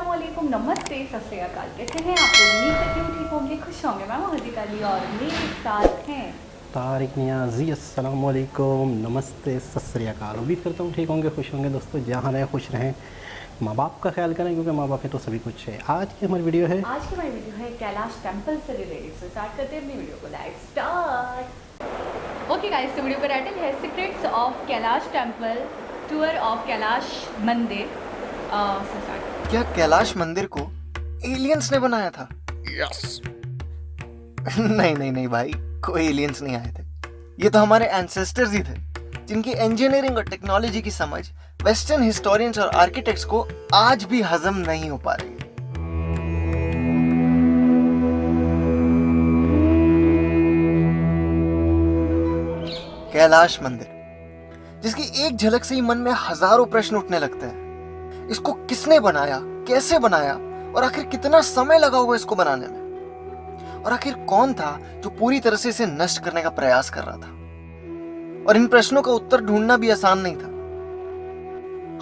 अस्सलाम वालेकुम, नमस्ते, सत श्री अकाल। कैसे हैं आप लोग? उम्मीद करती हूँ ठीक होंगे, खुश होंगे। मैं हदीक अली और मेरे साथ हैं तारिक नियाज़ी। अस्सलाम वालेकुम, नमस्ते, सत श्री अकाल। उम्मीद करता हूँ ठीक होंगे, खुश होंगे। दोस्तों जहाँ रहें खुश रहें, माँ बाप का ख्याल करें क्योंकि माँ बाप है तो सभी कुछ है। आज की हमारी वीडियो है कैलाश टेम्पल से रिलेटेड। सो स्टार्ट करते हैं अपनी वीडियो को। Let's start. ओके गाइस, तो वीडियो का टाइटल है secrets of Kailash temple, tour of Kailash मंदिर। क्या कैलाश मंदिर को एलियंस ने बनाया था? यस। नहीं भाई, कोई एलियंस नहीं आए थे। ये तो हमारे एंसेस्टर्स ही थे, जिनकी इंजीनियरिंग और टेक्नोलॉजी की समझ वेस्टर्न हिस्टोरियंस और आर्किटेक्ट्स को आज भी हजम नहीं हो पा रही है। कैलाश मंदिर, जिसकी एक झलक से ही मन में हजारों प्रश्न उठने लगते हैं। इसको किसने बनाया, कैसे बनाया और आखिर कितना समय लगा होगा इसको बनाने में? और आखिर कौन था जो पूरी तरह से इसे नष्ट करने का प्रयास कर रहा था? और इन प्रश्नों का उत्तर ढूंढना भी आसान नहीं था।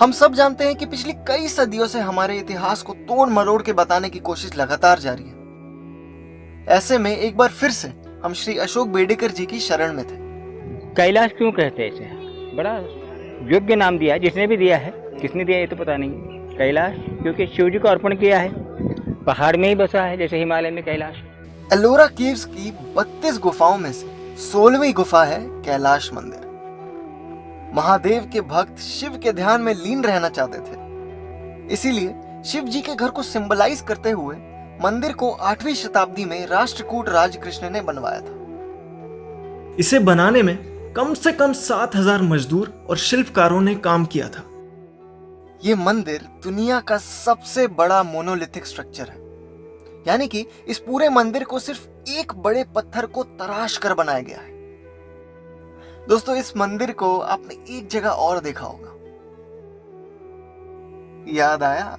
हम सब जानते हैं कि पिछली कई सदियों से हमारे इतिहास को तोड़ मरोड़ के बताने की कोशिश लगातार जारी है। ऐसे में एक बार फिर से हम श्री अशोक बेडेकर जी की शरण में थे। कैलाश क्यों कहते हैं इसे? बड़ा योग्य नाम दिया है, जिसने भी दिया है। किसने दिया ये तो पता नहीं। कैलाश क्योंकि शिव जी को अर्पण किया है, पहाड़ में ही बसा है, जैसे हिमालय में कैलाश। एलोरा केव्स की 32 गुफाओं में से 16वीं गुफा है कैलाश मंदिर। महादेव के भक्त शिव के ध्यान में लीन रहना चाहते थे, इसीलिए शिव जी के घर को सिंबलाइज करते हुए मंदिर को 8वीं शताब्दी में राष्ट्रकूट राजकृष्ण ने बनवाया था। इसे बनाने में कम से कम 7000 मजदूर और शिल्पकारों ने काम किया था। ये मंदिर दुनिया का सबसे बड़ा मोनोलिथिक स्ट्रक्चर है, यानी कि इस पूरे मंदिर को सिर्फ एक बड़े पत्थर को तराश कर बनाया गया है। दोस्तों, इस मंदिर को आपने एक जगह और देखा होगा। याद आया?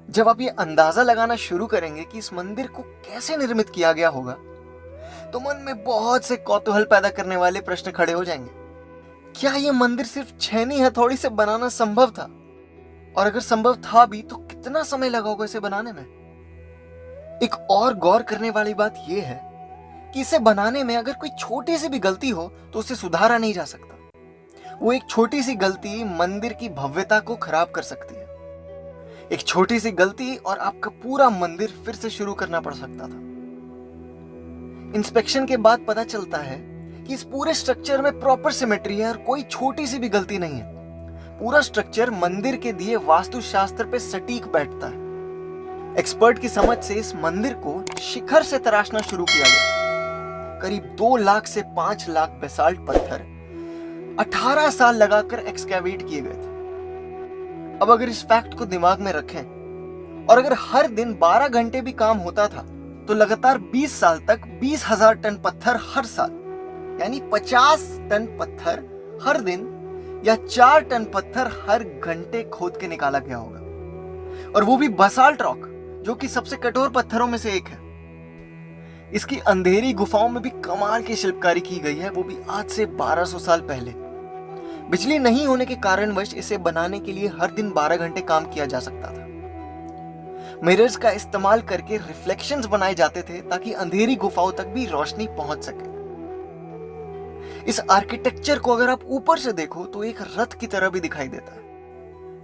जब आप ये अंदाजा लगाना शुरू करेंगे कि इस मंदिर को कैसे निर्मित किया गया होगा, तो मन में बहुत से कौतूहल पैदा करने वाले प्रश्न खड़े हो जाएंगे। क्या ये मंदिर सिर्फ छेनी हथौड़ी से बनाना संभव था? और अगर संभव था भी तो कितना समय लगा होगा इसे बनाने में? एक और गौर करने वाली बात यह है कि इसे बनाने में अगर कोई छोटी सी भी गलती हो तो उसे सुधारा नहीं जा सकता। वो एक छोटी सी गलती मंदिर की भव्यता को खराब कर सकती है। एक छोटी सी गलती और आपका पूरा मंदिर फिर से शुरू करना पड़ सकता था। इंस्पेक्शन के बाद पता चलता है कि इस पूरे स्ट्रक्चर में प्रॉपर सिमेट्री है और कोई छोटी सी भी गलती नहीं है। पूरा स्ट्रक्चर मंदिर के दिए वास्तुशास्त्र पे सटीक बैठता है। एक्सपर्ट की समझ से इस मंदिर को शिखर से तराशना शुरू किया गया। करीब 2 लाख से 5 लाख बेसाल्ट पत्थर 18 साल लगाकर एक्सकैवेट किए गए थे। अब अगर इस फैक्ट को दिमाग में रखें और अगर हर दिन 12 घंटे भी काम होता था तो लगातार 20 साल तक 20,000 टन पत्थर हर साल, यानी 50 टन पत्थर हर दिन या 4 टन पत्थर हर घंटे खोद के निकाला गया होगा। और वो भी बसाल्ट रॉक, जो कि सबसे कठोर पत्थरों में से एक है। इसकी अंधेरी गुफाओं में भी कमाल की शिल्पकारी की गई है, वो भी आज से 1200 साल पहले। बिजली नहीं होने के कारणवश इसे बनाने के लिए हर दिन 12 घंटे काम किया जा सकता था। मिरर्स का इस्तेमाल करके रिफ्लेक्शंस बनाए जाते थे ताकि अंधेरी गुफाओं तक भी रोशनी पहुंच सके। इस आर्किटेक्चर को अगर आप ऊपर से देखो तो एक रथ की तरह भी दिखाई देता है।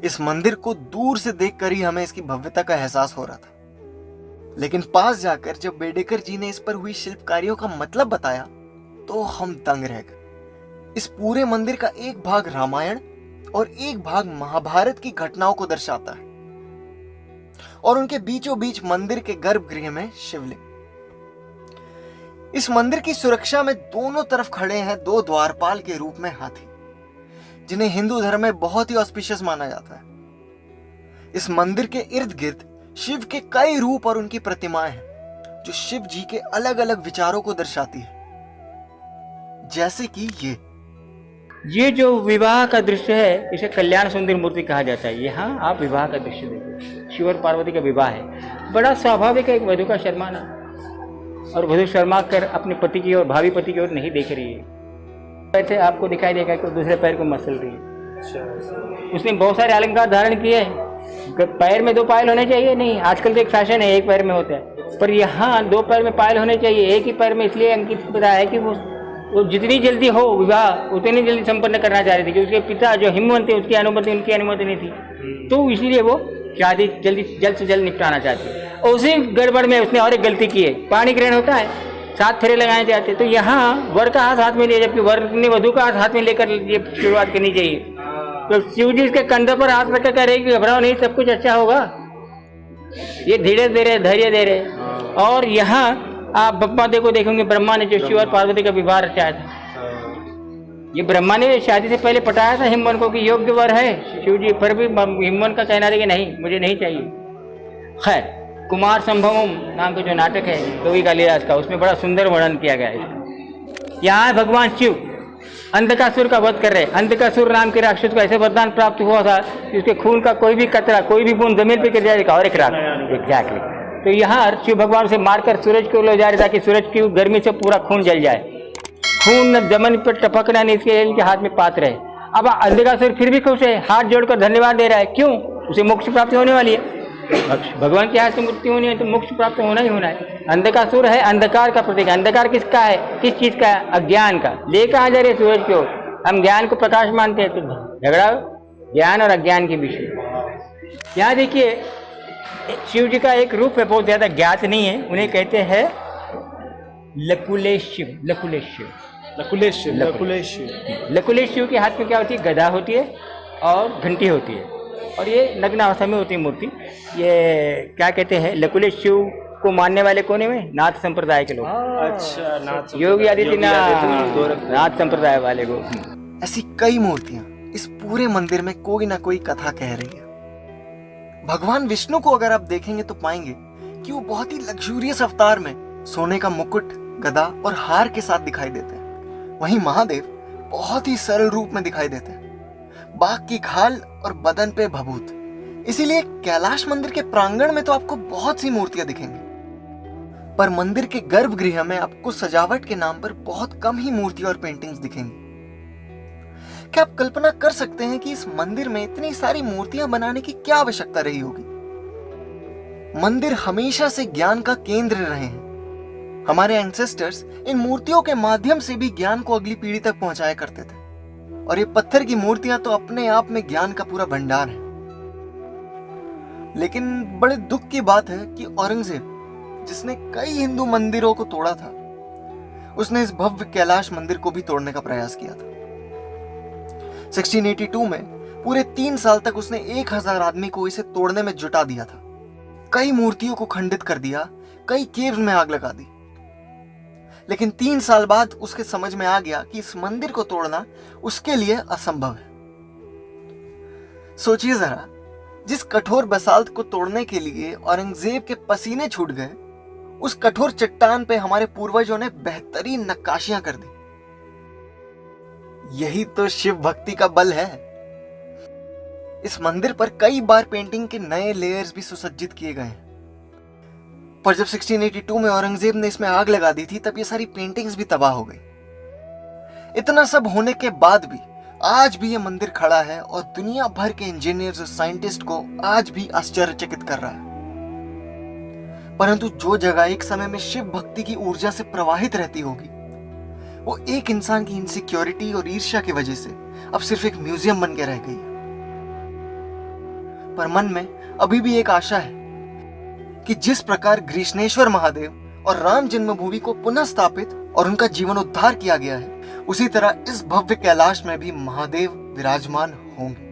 इस मंदिर को दूर से देखकर ही हमें इसकी भव्यता का एहसास हो रहा था, लेकिन पास जाकर जब बेडेकर जी ने इस पर हुई शिल्पकारियों का मतलब बताया तो हम दंग रह गए। इस पूरे मंदिर का एक भाग रामायण और एक भाग महाभारत की घटनाओं को दर्शाता है, और उनके बीचों बीच मंदिर के गर्भगृह में शिवलिंग। इस मंदिर की सुरक्षा में दोनों तरफ खड़े हैं 2 द्वारपाल के रूप में हाथी, जिन्हें हिंदू धर्म में बहुत ही ऑस्पिशियस माना जाता है। इस मंदिर के इर्द गिर्द शिव के कई रूप और उनकी प्रतिमाएं हैं, जो शिव जी के अलग अलग विचारों को दर्शाती है, जैसे कि ये जो विवाह का दृश्य है, इसे कल्याण सुंदर मूर्ति कहा जाता है। यहाँ आप विवाह का दृश्य देखिए, शिव और पार्वती का विवाह है। बड़ा स्वाभाविक है, एक वधू का शर्माना, और वधू शर्मा कर अपने पति की ओर, भावी पति की ओर नहीं देख रही है। ऐसे आपको दिखाई देगा कि दूसरे पैर को मसल रही है। उसने बहुत सारे अलंकार धारण किए हैं, पैर में 2 पायल होने चाहिए नहीं, आजकल तो एक फैशन है 1 पैर में होता है, पर यहाँ 2 पैर में पायल होने चाहिए। एक ही पैर में इसलिए अंकित बताया है कि वो जितनी जल्दी हो विवाह उतनी जल्दी संपन्न करना चाह रहे थे, कि उसके पिता जो हिमवंत थे उसकी अनुमति उनकी अनुमति नहीं थी, तो इसीलिए वो शादी जल्द से जल्द निपटाना चाहते। और उसी गड़बड़ में उसने और एक गलती की है, पाणी ग्रहण होता है, 7 फेरे लगाए जाते, तो यहाँ वर का हाथ में लिया, जबकि वर ने वधू का हाथ में लेकर ये शुरुआत करनी चाहिए। तो शिव जी इसके कंधे पर हाथ रखकर कह रहे कि घबराओ नहीं, सब कुछ अच्छा होगा, ये धीरे दे रहे, धैर्य दे रहे। और यहाँ आप ब्रह्मा देखो, देखेंगे ब्रह्मा ने जो शिव और पार्वती का विवाह रचाया था, ये ब्रह्मा ने शादी से पहले पटाया था हिमवन को कि योग्य वर है शिव जी, फिर भी हिमवन का कहना है कि नहीं, मुझे नहीं चाहिए। खैर, कुमार संभवम नाम का जो नाटक है कवि कालिदास का, उसमें बड़ा सुंदर वर्णन किया गया है। यहाँ भगवान शिव अंधकासुर का वध कर रहे। अंधकासुर नाम के राक्षस को ऐसे वरदान प्राप्त हुआ था कि उसके खून का कोई भी कतरा, कोई भी बूंद जमीन पे गिर जाएगा और एक रात एग्जैक्टली। तो यहाँ शिव भगवान से मारकर सूरज को ले जा रहे, ताकि सूरज की गर्मी से पूरा खून जल जाए, खून जमीन पर टपकना नहीं, इसके इनके हाथ में पात्र है। अब अंधकासुर फिर भी खुश है, हाथ जोड़कर धन्यवाद दे रहा है। क्यों? उसे मोक्ष प्राप्ति होने वाली है, भगवान के हाथ से मृत्यु होनी है तो मोक्ष प्राप्त होना ही होना है। अंधकासुर है अंधकार का प्रतीक। अंधकार किसका है? किस चीज का है? अज्ञान का। ले कहाँ जा रहे सूरज को? हम ज्ञान को प्रकाश मानते हैं, तो झगड़ा ज्ञान और अज्ञान के बीच में। यहाँ देखिए शिव जी का एक रूप है, बहुत ज्यादा ज्ञात नहीं है, उन्हें कहते हैं लकुलेश शिव। लकुलेश शिव, लकुलेश शिव, लकुलेश शिव। लकुलेश शिव के हाथ में क्या होती है? गदा होती है और घंटी होती है, और ये नग्न अवस्था में होती है मूर्ति। ये क्या कहते हैं? लकुलेश शिव को मानने वाले कोने में नाथ संप्रदाय के लोग। अच्छा, नाथ योगी आदित्यनाथ नाथ संप्रदाय वाले को। ऐसी कई मूर्तियां इस पूरे मंदिर में कोई ना कोई कथा कह रही है। भगवान विष्णु को अगर आप देखेंगे तो पाएंगे कि वो बहुत ही लग्जूरियस अवतार में सोने का मुकुट, गदा और हार के साथ दिखाई देते हैं। वहीं महादेव बहुत ही सरल रूप में दिखाई देते हैं, बाघ की खाल और बदन पे भभूत। इसीलिए कैलाश मंदिर के प्रांगण में तो आपको बहुत सी मूर्तियां दिखेंगी, पर मंदिर के गर्भगृह में आपको सजावट के नाम पर बहुत कम ही मूर्तियां और पेंटिंग्स दिखेंगी। क्या आप कल्पना कर सकते हैं कि इस मंदिर में इतनी सारी मूर्तियां बनाने की क्या आवश्यकता रही होगी? मंदिर हमेशा से ज्ञान का केंद्र रहे हैं। हमारे एंसेस्टर्स इन मूर्तियों के माध्यम से भी ज्ञान को अगली पीढ़ी तक पहुंचाया करते थे, और ये पत्थर की मूर्तियां तो अपने आप में ज्ञान का पूरा भंडार है। लेकिन बड़े दुख की बात है कि औरंगजेब, जिसने कई हिंदू मंदिरों को तोड़ा था, उसने इस भव्य कैलाश मंदिर को भी तोड़ने का प्रयास किया था। 1682 में पूरे 3 साल तक उसने 1000 आदमी को इसे तोड़ने में जुटा दिया था। कई मूर्तियों को खंडित कर दिया, कई केव्स में आग लगा दी। लेकिन 3 साल बाद उसके समझ में आ गया कि इस मंदिर को तोड़ना उसके लिए असंभव है। सोचिए जरा, जिस कठोर बसाल्ट को तोड़ने के लिए औरंगजेब के पसीने छूट गए, उस कठोर चट्टान पे हमारे पूर्वजों ने बेहतरीन नक्काशियां कर दी। यही तो शिव भक्ति का बल है। इस मंदिर पर कई बार पेंटिंग के नए लेयर्स भी सुसज्जित किए गए हैं, पर जब 1682 में औरंगजेब ने इसमें आग लगा दी थी, तब ये सारी पेंटिंग्स भी तबाह हो गई। इतना सब होने के बाद भी आज भी ये मंदिर खड़ा है और दुनिया भर के इंजीनियर्स और साइंटिस्ट को आज भी आश्चर्यचकित कर रहा है। परंतु जो जगह एक समय में शिव भक्ति की ऊर्जा से प्रवाहित रहती होगी, वो एक इंसान की इनसिक्योरिटी और ईर्ष्या की वजह से अब सिर्फ एक म्यूजियम बन के रह गई है। पर मन में अभी भी एक आशा है कि जिस प्रकार ग्रीष्णेश्वर महादेव और राम जन्मभूमि को पुनः स्थापित और उनका जीवनोद्धार किया गया है, उसी तरह इस भव्य कैलाश में भी महादेव विराजमान होंगे।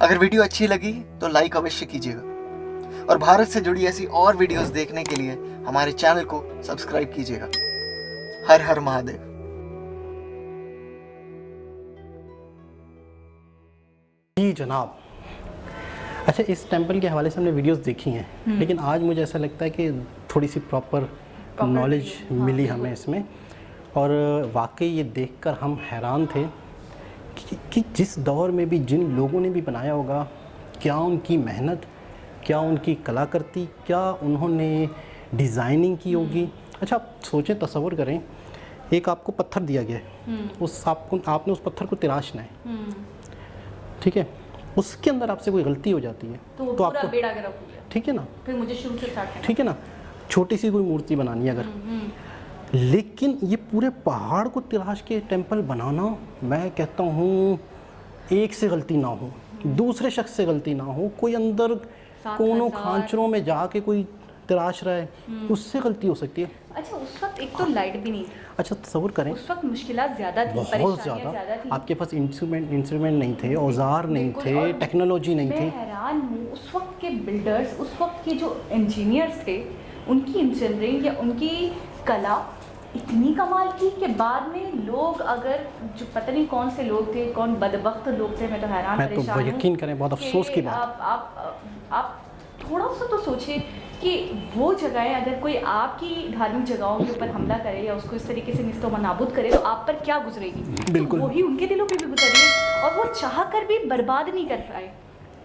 अगर वीडियो अच्छी लगी तो लाइक अवश्य कीजिएगा, और भारत से जुड़ी ऐसी और वीडियोस देखने के लिए हमारे चैनल को सब्सक्राइब कीजिएगा। हर हर महादेव। जी जनाब। अच्छा, इस टेंपल के हवाले से हमने वीडियोस देखी हैं, लेकिन आज मुझे ऐसा लगता है कि थोड़ी सी प्रॉपर नॉलेज मिली हमें इसमें, और वाकई ये देखकर हम हैरान थे कि जिस दौर में भी जिन लोगों ने भी बनाया होगा, क्या उनकी मेहनत, क्या उनकी कलाकृति, क्या उन्होंने डिज़ाइनिंग की होगी। अच्छा, आप सोचें, तसव्वुर करें, एक आपको पत्थर दिया गया है, आपने उस पत्थर को तराशना है, ठीक है। उसके अंदर आपसे कोई गलती हो जाती है तो तो पूरा आपको, बेड़ा गर्क हो गया, ठीक है ना, फिर मुझे शुरू से स्टार्ट करना। ठीक है ना, छोटी सी कोई मूर्ति बनानी है अगर, लेकिन ये पूरे पहाड़ को तराश के टेंपल बनाना, मैं कहता हूँ एक से गलती ना हो, दूसरे शख्स से गलती ना हो, कोई अंदर 7,000 कोनों खांचरों में जाके कोई तराश रहा है, उससे गलती हो सकती है। अच्छा, उस वक्त एक तो लाइट भी नहीं थी, अच्छा तस्वुर करें, उस वक्त मुश्किलात ज़्यादा थी, बहुत परेशानियां ज़्यादा ज़्यादा, थी। आपके पास इंस्ट्रूमेंट नहीं थे, औजार नहीं बिल्कुल, थे, और टेक्नोलॉजी नहीं मैं थी। हैरान हूँ उस वक्त के बिल्डर्स, उस वक्त के जो इंजीनियर्स थे, उनकी इंजीनियरिंग या उनकी कला इतनी कमाल की कि बाद में लोग, अगर जो पता नहीं कौन से लोग थे, कौन बदबख्त लोग थे, मैं तो हैरान मैं तो परेशान हूँ यकीन करें, बहुत अफसोस की बात। आप थोड़ा सा तो सोचिए कि वो जगहें, अगर कोई आपकी धार्मिक जगहों के ऊपर हमला करे या उसको इस तरीके से निस्तो नाबूद करे, तो आप पर क्या गुजरेगी। बिल्कुल। तो वही उनके दिलों पे भी गुजर रही है, और वो चाह कर भी बर्बाद नहीं कर पाए।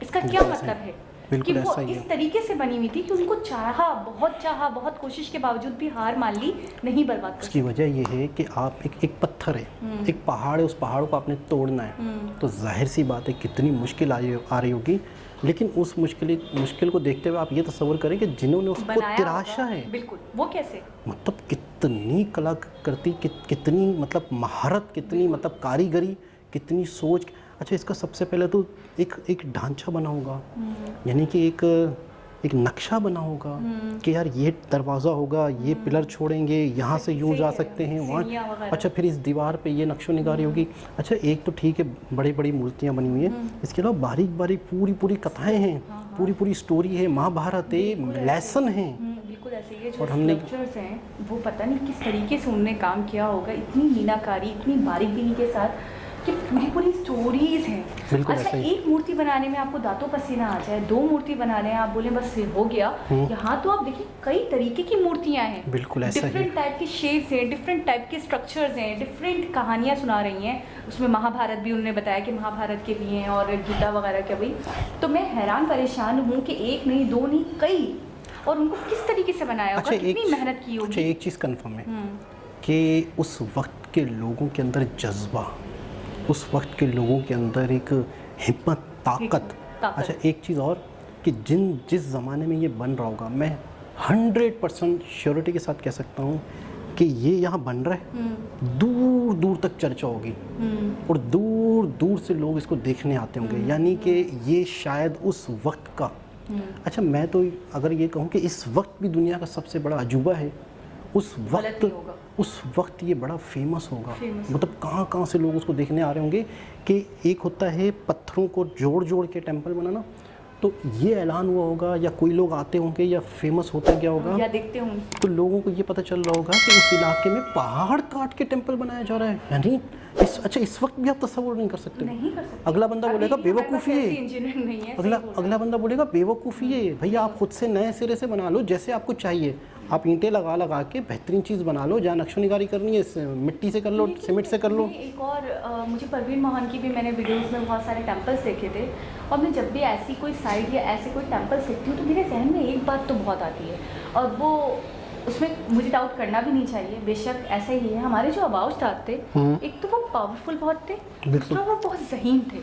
इसका क्या बिल्कुल ऐसा मतलब है कि बिल्कुल वो ऐसा ही है। इस तरीके से बनी हुई थी कि उनको चाहा, बहुत कोशिश के बावजूद भी हार मान ली, नहीं बर्बाद कर उसकी वजह ये है कि आप एक पत्थर है, एक पहाड़ है, उस पहाड़ को आपने तोड़ना है, तो जाहिर सी बात है कितनी मुश्किल आ रही होगी, लेकिन उस मुश्किल को देखते हुए आप ये तस्वर करें कि जिन्होंने उसको बनाया तराशा होगा। है, बिल्कुल, वो कैसे, मतलब कितनी कलाकृति, कितनी मतलब महारत, कितनी मतलब कारीगरी, कितनी सोच। अच्छा, इसका सबसे पहले तो एक ढांचा बना होगा, यानी कि एक नक्शा बना होगा कि यार ये दरवाज़ा होगा, ये पिलर छोड़ेंगे, यहाँ से यूँ जा सकते हैं, सीढ़ियाँ वहाँ। वगैरह। अच्छा, फिर इस दीवार पे ये नक्शो निगारी होगी। अच्छा, एक तो ठीक है, बड़ी बड़ी मूर्तियाँ बनी हुई हैं, इसके अलावा बारीक बारीक पूरी कथाएँ हैं, पूरी स्टोरी है, महाभारत है, लेसन है। बिल्कुल ऐसे ही है। जो और हमने- स्कल्पचर्स हैं, वो पता नहीं किस तरीके से उन्होंने काम किया होगा, इतनी मीनाकारी, इतनी बारीकी के साथ कि पूरी स्टोरीज हैं। बिल्कुल अच्छा, ऐसा ही। एक मूर्ति बनाने में आपको दांतों पसीना आ जाए, 2 मूर्ति बना लें, आप बोले बस हो गया। यहाँ तो आप देखिए कई तरीके की मूर्तियाँ हैं, बिल्कुल ऐसा ही। डिफरेंट टाइप के शेप्स हैं, डिफरेंट टाइप के स्ट्रक्चर्स हैं, डिफरेंट कहानियाँ सुना रही हैं। उसमें महाभारत भी उन्होंने बताया कि महाभारत के भी हैं, और गीता वगैरह के भी। तो मैं हैरान परेशान हूँ कि एक नहीं, 2 नहीं, कई, और उनको किस तरीके से बनाया होगा, कितनी मेहनत की अच्छा, होगी। एक चीज़ कंफर्म है कि उस वक्त के लोगों के अंदर जज्बा, उस वक्त के लोगों के अंदर एक हिम्मत, ताकत। अच्छा, एक चीज़ और कि जिस ज़माने में ये बन रहा होगा, मैं 100% श्योरिटी के साथ कह सकता हूँ कि ये यहाँ बन रहा है, दूर दूर तक चर्चा होगी, और दूर दूर से लोग इसको देखने आते होंगे, यानी कि ये शायद उस वक्त का। अच्छा, मैं तो अगर ये कहूँ कि इस वक्त भी दुनिया का सबसे बड़ा अजूबा है, उस वक्त ये बड़ा फेमस होगा। मतलब कहाँ से लोग उसको देखने आ रहे होंगे कि एक होता है पत्थरों को जोड़ के टेंपल बनाना, तो ये ऐलान हुआ होगा, या कोई लोग आते होंगे, या फेमस होता गया होगा, या देखते होंगे, तो लोगों को ये पता चल रहा होगा कि उस इलाके में पहाड़ काट के टेंपल बनाया जा रहा है। यानी इस वक्त भी आप तस्वुर नहीं कर सकते। अगला बंदा बोलेगा बेवकूफ़ी है, अगला बंदा बोलेगा बेवकूफ़ी है। भैया, आप खुद से नए सिरे से बना लो, जैसे आपको चाहिए। आप ईंटें लगा के बेहतरीन चीज़ बना लो, जहाँ नक्शोनिगारी करनी है मिट्टी से कर लो, सीमेंट से कर लो। एक और मुझे परवीन मोहन की भी मैंने वीडियोस में बहुत सारे टेंपल्स देखे थे, और मैं जब भी ऐसी कोई साइट या ऐसे कोई टेंपल्स देखती हूँ तो मेरे जहन में एक बात तो बहुत आती है, और वो उसमें मुझे डाउट करना भी नहीं चाहिए, बेशक ऐसा ही है। हमारे जो आबाओ उस्ताद थे, एक तो वो पावरफुल बहुत थे, दूसरा वो बहुत ज़हीन थे।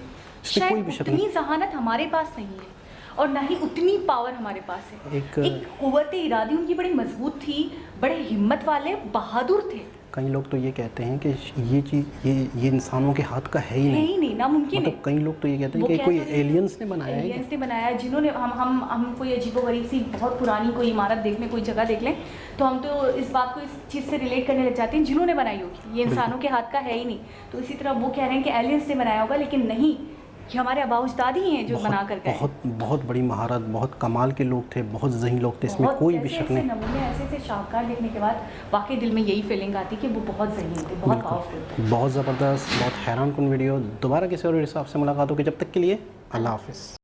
शायद उतनी जहानत हमारे पास नहीं है, और ना ही उतनी पावर हमारे पास है। एक कुव्वत इरादी उनकी बड़ी मजबूत थी, बड़े हिम्मत वाले, बहादुर थे। कई लोग तो ये कहते हैं कि ये चीज़ ये इंसानों के हाथ का है ही नहीं, नामुमकिन है। मतलब कई लोग तो ये कहते हैं कि कोई एलियंस ने बनाया है। एलियंस ने बनाया है, जिन्होंने हम कोई अजीबोगरीब सी बहुत पुरानी कोई इमारत देख लें, कोई जगह देख लें, तो हम तो इस बात को इस चीज़ से रिलेट करने लग जाते हैं, जिन्होंने बनाई होगी, ये इंसानों के हाथ का है ही नहीं। तो इसी तरह वो कह रहे हैं कि एलियंस ने बनाया होगा, लेकिन नहीं, कि हमारे आबाउजदाद ही हैं जो बना कर गए। बहुत बड़ी महारत, बहुत कमाल के लोग थे, बहुत ज़हीन लोग थे, इसमें कोई भी शक नहीं। नमूने ऐसे शाहकार देखने के बाद वाकई दिल में यही फीलिंग आती कि वो बहुत ज़हीन थे, बहुत पावरफुल थे। बहुत ज़बरदस्त, बहुत हैरान कुन वीडियो। दोबारा किसी और वीडियो से आपसे मुलाकात होगी, जब तक के लिए अल्लाह हाफ़िज़।